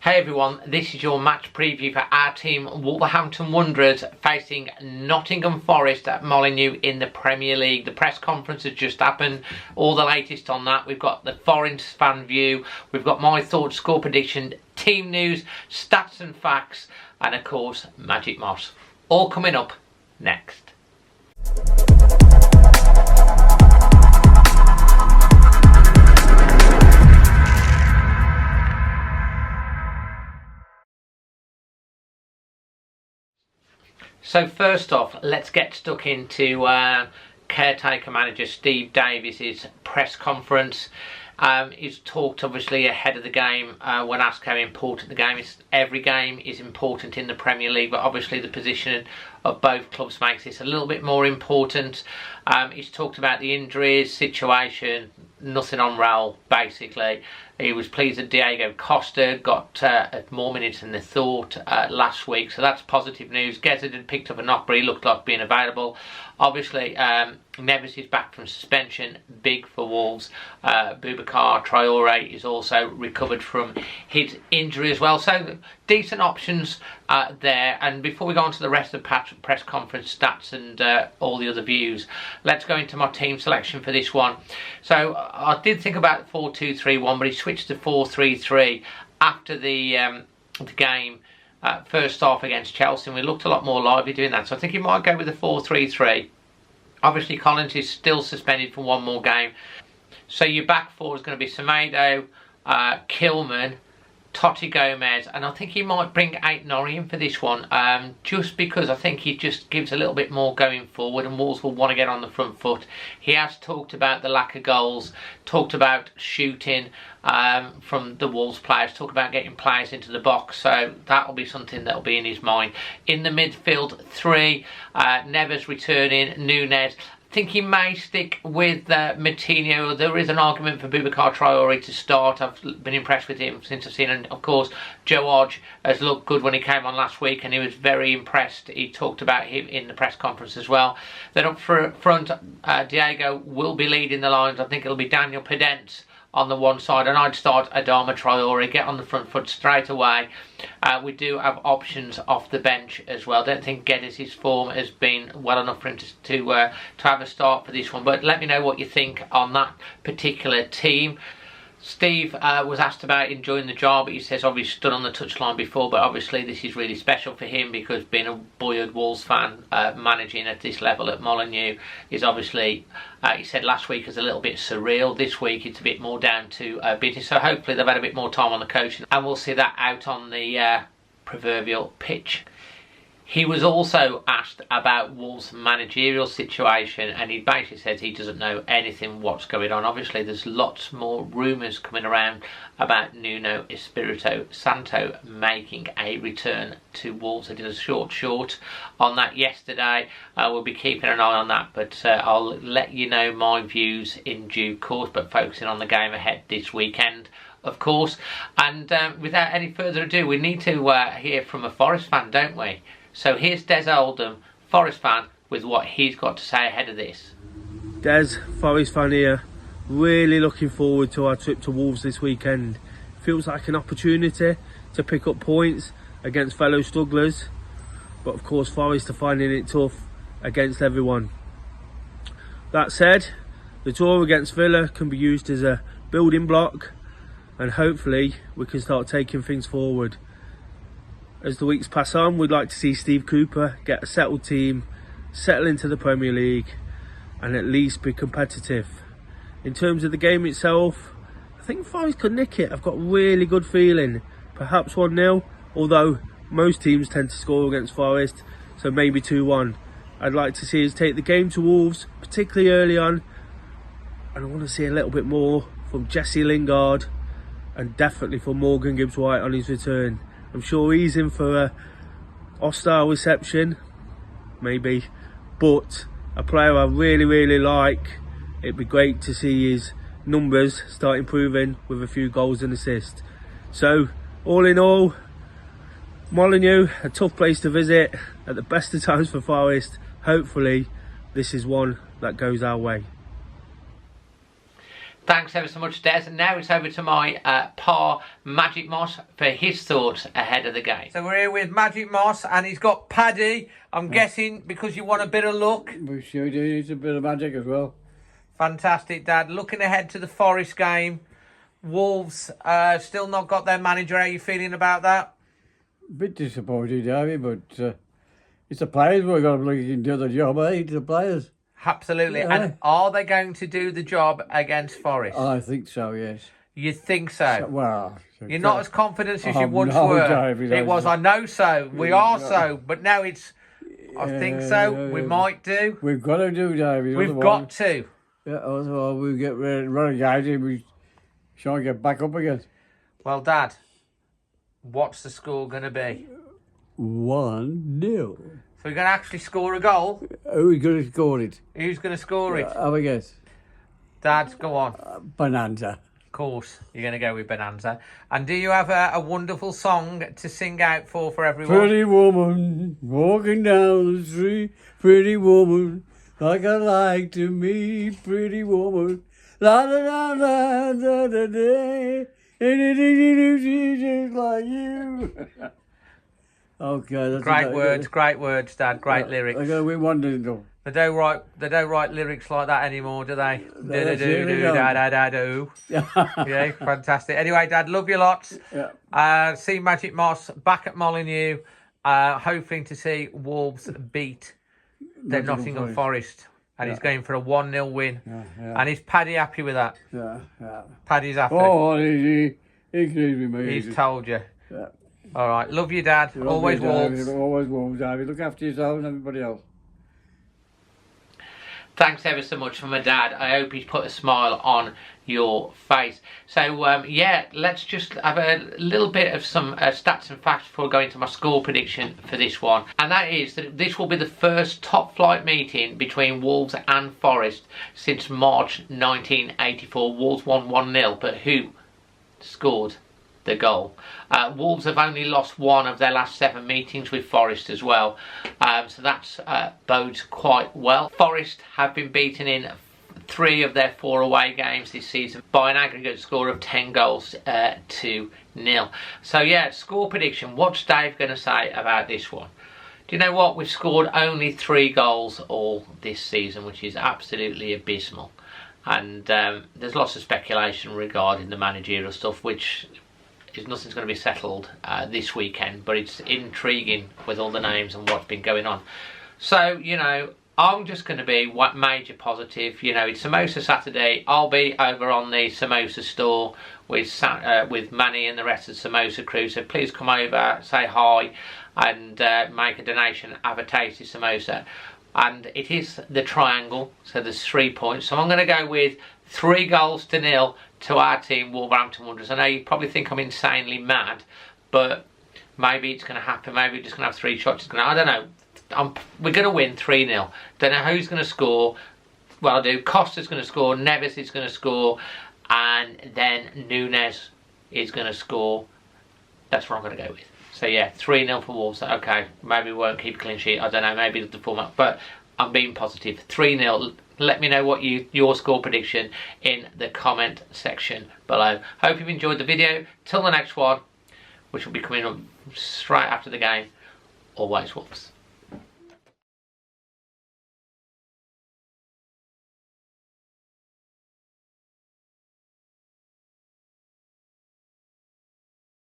Hey everyone, this is your match preview for our team Wolverhampton Wanderers facing Nottingham Forest at Molineux in the Premier League. The press conference has just happened, all the latest on that. We've got the Forest fan view, we've got my thoughts, score prediction, team news, stats and facts, and of course Magic Moss. All coming up next. So first off, let's get stuck into caretaker manager Steve Davis's press conference. He's talked obviously ahead of the game when asked how important the game is. Every game is important in the Premier League, but obviously the position of both clubs makes this a little bit more important. He's talked about the injuries situation, nothing on Raul basically. He was pleased that Diego Costa got more minutes than they thought last week, so that's positive news. Gezard had picked up a knock, but he looked like being available. Obviously, Neves is back from suspension, big for Wolves. Boubacar Traore is also recovered from his injury as well. So decent options there. And before we go on to the rest of the press conference stats and all the other views, let's go into my team selection for this one. So I did think about 4-2-3-1, but he switched to 4-3-3 after the game. First half against Chelsea, and we looked a lot more lively doing that, so I think he might go with the 4-3-3. Obviously Collins is still suspended for one more game, so your back four is going to be Semedo, Kilman, Totti Gomez, and I think he might bring Aït-Nouri in for this one, just because I think he just gives a little bit more going forward and Wolves will want to get on the front foot. He has talked about the lack of goals, talked about shooting from the Wolves players, talked about getting players into the box, so that'll be something that'll be in his mind. In the midfield three, Neves returning, Nunez. I think he may stick with Moutinho. There is an argument for Boubacar Traore to start. I've been impressed with him since I've seen him. Of course, Joe Hodge has looked good when he came on last week, and he was very impressed. He talked about him in the press conference as well. Then up front, Diego will be leading the lines. I think it'll be Daniel Pedence on the one side, and I'd start Adama Traore, get on the front foot straight away. We do have options off the bench as well. Don't think Geddes' form has been well enough for him to have a start for this one, but let me know what you think on that particular team. Steve was asked about enjoying the job. He says obviously stood on the touchline before, but obviously this is really special for him because being a boyhood Wolves fan, managing at this level at Molineux is obviously, he said last week was a little bit surreal. This week it's a bit more down to business, so hopefully they've had a bit more time on the coaching and we'll see that out on the proverbial pitch. He was also asked about Wolves' managerial situation, and he basically said he doesn't know anything what's going on. Obviously, there's lots more rumours coming around about Nuno Espirito Santo making a return to Wolves. I did a short on that yesterday. We'll be keeping an eye on that, but I'll let you know my views in due course, but focusing on the game ahead this weekend, of course. And without any further ado, we need to hear from a Forest fan, don't we? So here's Des Oldham, Forest fan, with what he's got to say ahead of this. Des, Forest fan here. Really looking forward to our trip to Wolves this weekend. Feels like an opportunity to pick up points against fellow strugglers. But of course Forest are finding it tough against everyone. That said, the draw against Villa can be used as a building block, and hopefully we can start taking things forward. As the weeks pass on, we'd like to see Steve Cooper get a settled team, settle into the Premier League, and at least be competitive. In terms of the game itself, I think Forest could nick it. I've got a really good feeling. Perhaps 1-0, although most teams tend to score against Forest, so maybe 2-1. I'd like to see us take the game to Wolves, particularly early on, and I want to see a little bit more from Jesse Lingard, and definitely from Morgan Gibbs-White on his return. I'm sure he's in for a hostile reception, maybe, but a player I really like. It'd be great to see his numbers start improving with a few goals and assists. So, all in all, Molineux, a tough place to visit at the best of times for Forest. Hopefully, this is one that goes our way. Thanks ever so much, Des. And now it's over to my pa, Magic Moss, for his thoughts ahead of the game. So we're here with Magic Moss, and he's got Paddy. I'm guessing because you want a bit of luck. We sure do need a bit of magic as well. Fantastic, Dad. Looking ahead to the Forest game. Wolves still not got their manager. How are you feeling about that? A bit disappointed, Davey, but it's the players we've got to look and do the job, eh? It's the players. Absolutely. Yeah. And are they going to do the job against Forest? I think so, yes. You think so? Well, You're not as confident as you once no, were. Davey, It was, I know so. We are so. But now it's, I think so. We might do. We've got to do, Davey. We've got to. Yeah, otherwise we get relegated. We try and get back up again. Well, Dad, what's the score going to be? 1-0. So we're going to actually score a goal? Who's going to score it? Who's going to score it? Have a guess. Dad, go on. Bonanza. Of course, you're going to go with Bonanza. And do you have a wonderful song to sing out for everyone? Pretty woman walking down the street. Pretty woman like I like to meet. Pretty woman. La da da da da da da. Just like you. Okay, that's Great words, Dad. Great lyrics. I gotta win one though. They don't write lyrics like that anymore, do they? They Do. Yeah, fantastic. Anyway, Dad, love you lots. Yeah. See Magic Moss back at Molineux. Hoping to see Wolves beat the Nottingham Forest. And he's going for a 1-0 win. Yeah. And is Paddy happy with that? Yeah. Paddy's happy. Oh, he agrees with me. He's told you. Yeah. All right. Love you, Dad. Always Wolves. Always Wolves, Davey. Look after yourself and everybody else. Thanks ever so much for my dad. I hope he's put a smile on your face. So, yeah, let's just have a little bit of some stats and facts before going to my score prediction for this one. And that is that this will be the first top flight meeting between Wolves and Forest since March 1984. Wolves won 1-0, but who scored the goal? Wolves have only lost one of their last 7 meetings with Forest as well, so that's bodes quite well. Forest have been beaten in 3 of their 4 away games this season by an aggregate score of 10 goals to 0. So yeah, score prediction. What's Dave going to say about this one? Do you know what? We've scored only 3 goals all this season, which is absolutely abysmal. And there's lots of speculation regarding the managerial stuff, which nothing's going to be settled this weekend, but it's intriguing with all the names and what's been going on. So, you know, I'm just going to be major positive. You know, it's Samosa Saturday. I'll be over on the samosa store with Manny and the rest of the samosa crew. So please come over, say hi, and make a donation. Have a tasty samosa. And it is the triangle, so there's 3 points. So I'm going to go with 3 goals to 0 to our team, Wolverhampton Wanderers. I know you probably think I'm insanely mad, but maybe it's going to happen. Maybe we're just going to have 3 shots. I don't know. We're going to win 3-0. Don't know who's going to score. Well, I do. Costa's going to score. Neves is going to score. And then Nunez is going to score. That's what I'm going to go with. So yeah, 3-0 for Wolves. Okay, maybe we won't keep a clean sheet. I don't know. Maybe the format. But I'm being positive. 3-0. Let me know what your score prediction in the comment section below. Hope you've enjoyed the video. Till the next one, which will be coming up straight after the game. Always Wolves.